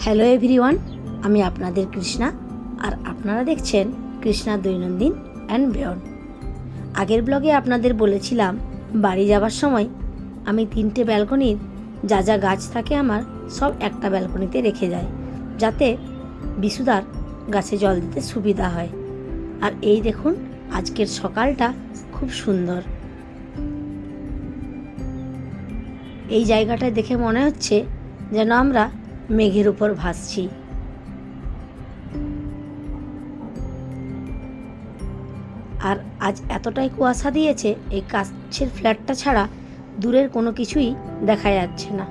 Hello everyone, আমি আপনাদের কৃষ্ণা আর আপনারা দেখছেন কৃষ্ণা দৈনন্দিন অ্যান্ড বিয়ন্ড। আগের ব্লগে আপনাদের বলেছিলাম বাড়ি যাওয়ার সময় আমি 3টে ব্যালকনির যা যা গাছ থাকে আমার সব একটা ব্যালকনিতে রেখে যাই, যাতে বিশুদার গাছে জল দিতে সুবিধা হয়। আর এই দেখুন, আজকের সকালটা খুব সুন্দর। এই জায়গাটায় দেখে মনে হচ্ছে যেন আমরা মেঘের উপর ভাসছি। আর আজ এতটাই কুয়াশা দিয়েছে, এই কাছের ফ্ল্যাটটা ছাড়া দূরের কোনো কিছুই দেখা যাচ্ছে না।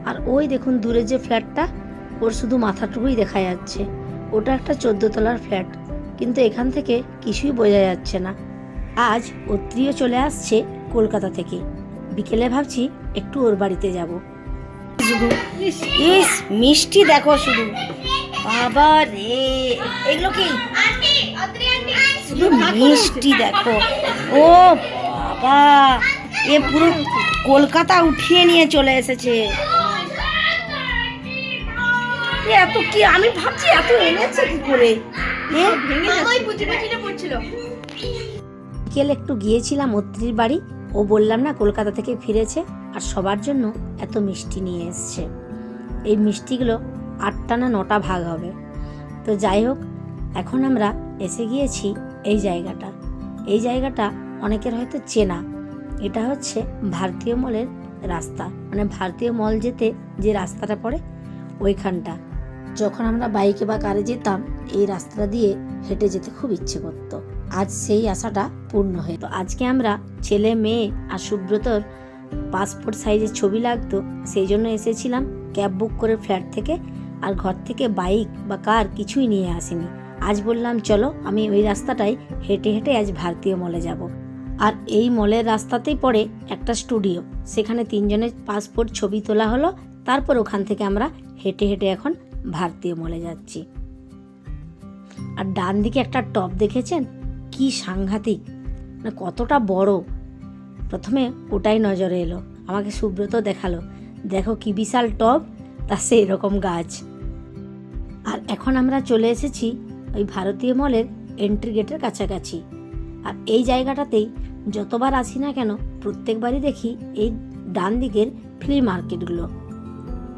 আর ওই দেখুন দূরের যে ফ্ল্যাটটা, ওর শুধু মাথাটুকুই দেখা যাচ্ছে। ওটা একটা 14 তলার ফ্ল্যাট, কিন্তু এখান থেকে কিছুই বোঝা যাচ্ছে না। আজ অত্রিও চলে আসছে কলকাতা থেকে। বিকেলে ভাবছি একটু ওর বাড়িতে যাব। শুধু ইস মিষ্টি দেখো, শুধু বাবা রে, এগুলো কি শুধু মিষ্টি দেখো। ও বাবা, এ পুরো কলকাতা উঠিয়ে নিয়ে চলে এসেছে। এত কি, আমি ভাবছি এত এনেছে কি করে। বিকেলে একটু গিয়েছিলাম অত্রির বাড়ি। ও বললাম না কলকাতা থেকে ফিরেছে, আর সবার জন্য এত মিষ্টি নিয়ে এসছে। এই মিষ্টিগুলো 8টা না 9টা ভাগ হবে। তো যাই হোক, এখন আমরা এসে গিয়েছি এই জায়গাটা। এই জায়গাটা অনেকের হয়তো চেনা। এটা হচ্ছে ভারতীয় মলের রাস্তা, মানে ভারতীয় মল যেতে যে রাস্তাটা পড়ে ওইখানটা। যখন আমরা বাইকে বা কারে যেতাম, এই রাস্তাটা দিয়ে হেঁটে যেতে খুব ইচ্ছে করতো। আজ সেই আশাটা পূর্ণ হয়ে, তো আজকে আমরা ছেলে মেয়ে আর সুব্রতর পাসপোর্ট সাইজের ছবি লাগতো, সেই জন্য এসেছিলাম ক্যাব বুক করে ফ্ল্যাট থেকে। আর ঘর থেকে বাইক বা কার কিছুই নিয়ে আসিনি। আজ বললাম চলো, আমি ওই রাস্তাটাই হেঁটে হেঁটে আজ ভারতীয় মলে যাব। আর এই মলের রাস্তাতেই পড়ে একটা স্টুডিও, সেখানে 3 জনের পাসপোর্ট ছবি তোলা হলো। তারপর ওখান থেকে আমরা হেঁটে হেঁটে এখন ভারতীয় মলে যাচ্ছি। আর ডান দিকে একটা টপ দেখেছেন, কি সাংঘাতিক, মানে কতটা বড়। প্রথমে ওটাই নজরে এলো, আমাকে সুব্রত দেখালো, দেখো কি বিশাল টব, তা সে এরকম গাছ। আর এখন আমরা চলে এসেছি ওই ভারতীয় মলের এন্ট্রি গেটের কাছাকাছি। আর এই জায়গাটাতেই যতবার আসি না কেন, প্রত্যেকবারই দেখি এই ডান দিকের ফ্লি মার্কেটগুলো।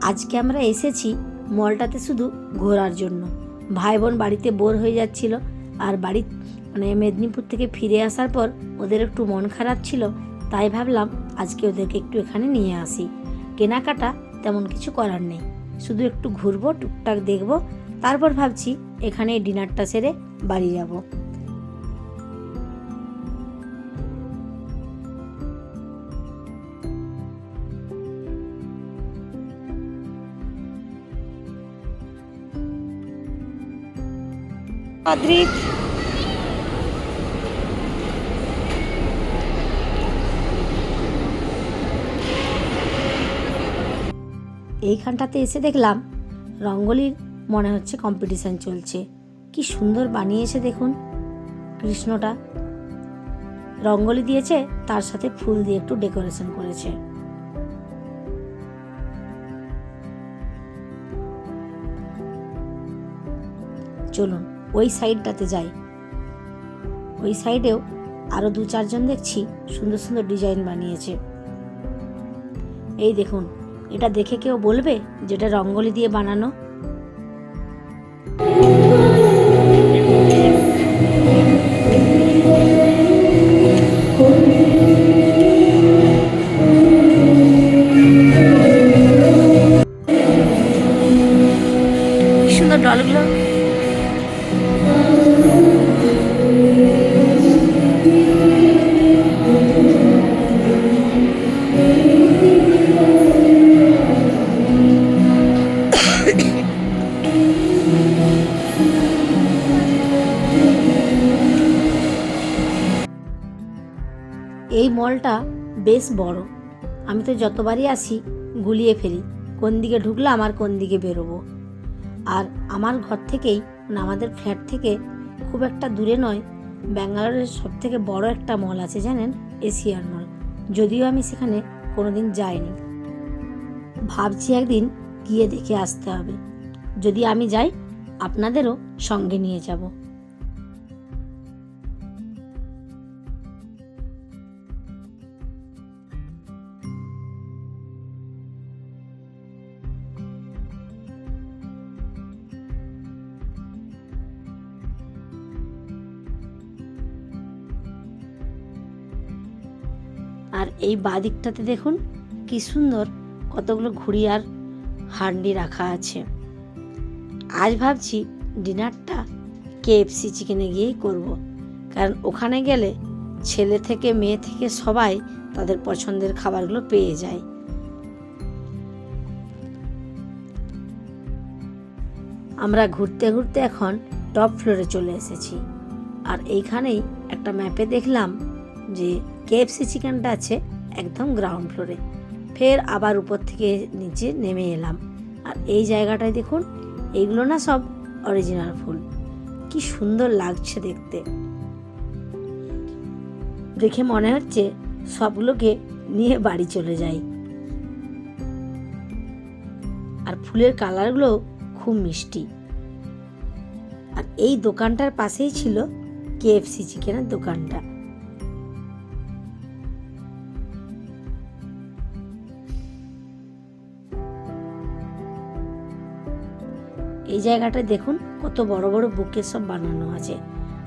আজকে আমরা এসেছি মলটাতে শুধু ঘোরার জন্য। ভাই বোন বাড়িতে বোর হয়ে যাচ্ছিল, আর বাড়ি মানে মেদিনীপুর থেকে ফিরে আসার পর ওদের একটু মন খারাপ ছিল, তাই ভাবলাম আজকে ওদেরকে একটু এখানে নিয়ে আসি। কেনাকাটা তেমন কিছু করার নেই, শুধু একটু ঘুরবো, টুকটাক দেখবো, তারপর ভাবছি এখানে ডিনারটা সেরে বাড়ি যাব। অদ্রিত, এইখানটাতে এসে দেখলাম রঙ্গোলির মনে হচ্ছে কম্পিটিশন চলছে। কি সুন্দর বানিয়েছে দেখুন, কৃষ্ণটা রঙ্গোলি দিয়েছে, তার সাথে ফুল দিয়ে একটু ডেকোরেশন করেছে। চলুন ওই সাইডটাতে যাই। ওই সাইডেও আরো 2-4 জন দেখছি সুন্দর সুন্দর ডিজাইন বানিয়েছে। এই দেখুন, এটা দেখে কেউ বলবে যেটা রঙ্গোলি দিয়ে বানানো। কি সুন্দর ডলগুলো। এই মলটা বেশ বড়। আমি তো যতবারই আসি গুলিয়ে ফেলি কোন দিকে ঢুকলাম আর কোন দিকে বেরোবো। আর আমার ঘর থেকেই, মানে আমাদের ফ্ল্যাট থেকে খুব একটা দূরে নয়, ব্যাঙ্গালোরের সব থেকে বড় একটা মল আছে জানেন, এশিয়ান মল। যদিও আমি সেখানে কোনোদিন যাইনি, ভাবছি একদিন গিয়ে দেখে আসতে হবে। যদি আমি যাই আপনাদেরও সঙ্গে নিয়ে যাব। আর এই বাদিকটাতে দেখুন কি সুন্দর কতগুলো ঘুড়ি আর হান্ডি রাখা আছে। আজ ভাবছি ডিনারটা KFC চিকেনে গিয়েই করব, কারণ ওখানে গেলে ছেলে থেকে মেয়ে থেকে সবাই তাদের পছন্দের খাবারগুলো পেয়ে যায়। আমরা ঘুরতে ঘুরতে এখন টপ ফ্লোরে চলে এসেছি। আর এইখানেই একটা ম্যাপে দেখলাম যে KFC চিকেনটা আছে একদম গ্রাউন্ড ফ্লোরে। ফের আবার উপর থেকে নিচে নেমে এলাম। আর এই জায়গাটায় দেখুন, এইগুলো না সব অরিজিনাল ফুল, কি সুন্দর লাগছে দেখতে। দেখে মনে হচ্ছে সবগুলোকে নিয়ে বাড়ি চলে যাই। আর ফুলের কালারগুলো খুব মিষ্টি। আর এই দোকানটার পাশেই ছিল KFC চিকেনের দোকানটা। এই জায়গাটা দেখুন কত বড় বড় বুকে সব বানানো আছে।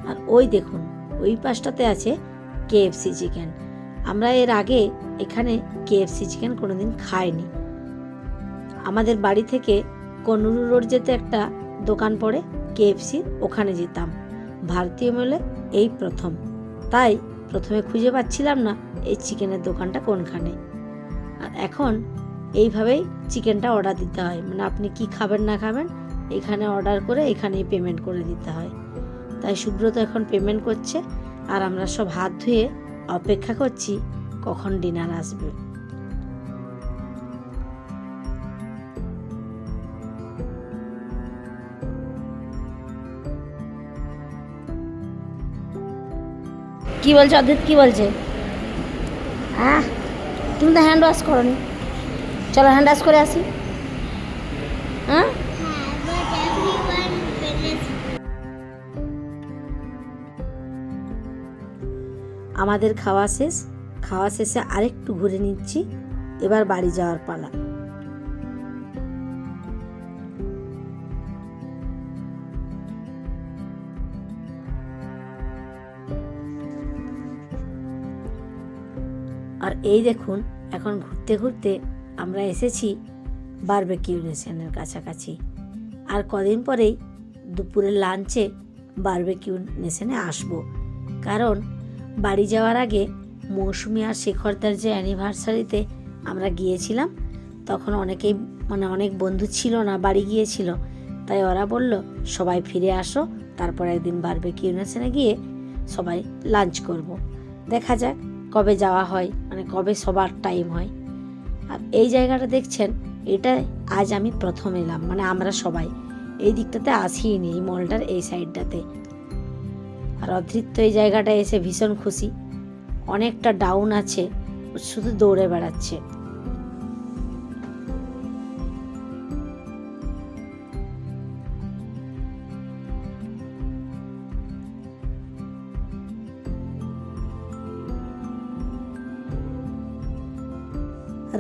আর ওই দেখুন ওই পাশটাতে আছে KFC চিকেন। আমরা এর আগে এখানে KFC চিকেন কোনোদিন খাইনি। আমাদের বাড়ি থেকে কনুরু রোড যেতে একটা দোকান পড়ে KFC, ওখানে যেতাম। ভারতীয় মেলে এই প্রথম, তাই প্রথমে খুঁজে পাচ্ছিলাম না এই চিকেনের দোকানটা কোনখানে। আর এখন এইভাবেই চিকেনটা অর্ডার দিতে হয়, মানে আপনি কি খাবেন না খাবেন এখানে অর্ডার করে এখানেই পেমেন্ট করে দিতে হয়। তাই সুব্রত এখন পেমেন্ট করছে আর আমরা সব হাত ধুয়ে অপেক্ষা করছি কখন ডিনার আসবে। কি বলছে অদ্ভুত, কি বলছে? হ্যাঁ, তুমি তো হ্যান্ড ওয়াশ করোনি। চলো হ্যান্ড ওয়াশ করে আসি। হ্যাঁ, আমাদের খাওয়া শেষ। খাওয়া শেষে আরেকটু ঘুরে নিচ্ছি, এবার বাড়ি যাওয়ার পালা। আর এই দেখুন এখন ঘুরতে ঘুরতে আমরা এসেছি বারবিকিউ নেশনের কাছাকাছি। আর কদিন পরেই দুপুরের লাঞ্চে বারবিকিউ নেশনে আসবো, কারণ বাড়ি যাওয়ার আগে মৌসুমি আর শেখরদার যে অ্যানিভার্সারিতে আমরা গিয়েছিলাম, তখন অনেকেই অনেক বন্ধু ছিল না, বাড়ি গিয়েছিল। তাই ওরা বলল সবাই ফিরে আসো, তারপর একদিন বারবিকিউ নেশনে গিয়ে সবাই লাঞ্চ করব। দেখা যাক কবে যাওয়া হয়, কবে সবার টাইম হয়। আর এই জায়গাটা দেখছেন, এটা আজ আমি প্রথম এলাম, আমরা সবাই এই দিকটাতে আসিনি, এই মলটার এই সাইডটাতে। আর অধৃত্য এই জায়গাটা এসে ভীষণ খুশি। অনেকটা ডাউন আছে, শুধু দৌড়ে বেড়াচ্ছে।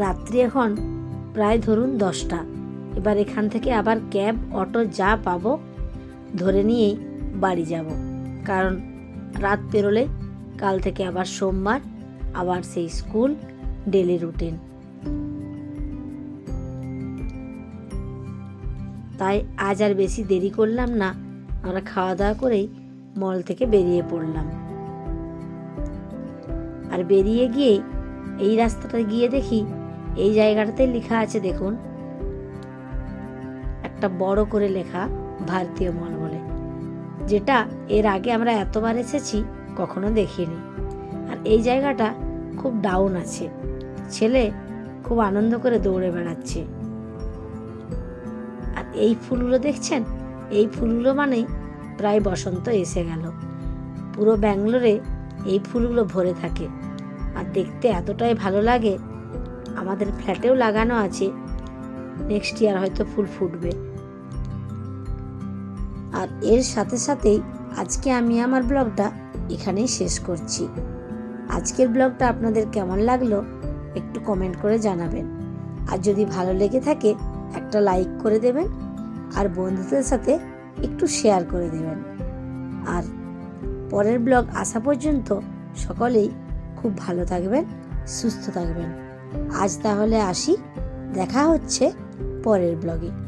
রাত্রি এখন প্রায় ধরুন 10টা। এবার এখান থেকে আবার ক্যাব অটো যা পাবো ধরে নিয়েই বাড়ি যাব, কারণ রাত পেরোলে কাল থেকে আবার সোমবার, আবার সেই স্কুল, ডেলি রুটিন। তাই আজ আর বেশি দেরি করলাম না, আমরা খাওয়া দাওয়া করেই মল থেকে বেরিয়ে পড়লাম। আর বেরিয়ে গিয়েই এই রাস্তাটা গিয়ে দেখি এই জায়গাটাতে লেখা আছে, দেখুন একটা বড় করে লেখা ভারতীয় মল বলে, যেটা এর আগে আমরা এতবার এসেছি কখনো দেখিনি। আর এই জায়গাটা খুব ডাউন আছে, ছেলে খুব আনন্দ করে দৌড়ে বেড়াচ্ছে। আর এই ফুলগুলো দেখছেন, এই ফুলগুলো মানেই প্রায় বসন্ত এসে গেল। পুরো ব্যাঙ্গালোরে এই ফুলগুলো ভরে থাকে আর দেখতে এতটাই ভালো লাগে। আমাদের ফ্ল্যাটেও লাগানো আছে, নেক্সট ইয়ার হয়তো ফুল ফুটবে। আর এর সাথে সাথেই আজকে আমি আমার ব্লগটা এখানেই শেষ করছি। আজকের ব্লগটা আপনাদের কেমন লাগলো একটু কমেন্ট করে জানাবেন। আর যদি ভালো লেগে থাকে একটা লাইক করে দেবেন, আর বন্ধুদের সাথে একটু শেয়ার করে দেবেন। আর পরের ব্লগ আসা পর্যন্ত সকলেই খুব ভালো থাকবেন, সুস্থ থাকবেন। আজ তাহলে আসি, দেখা হচ্ছে পরের ব্লগে।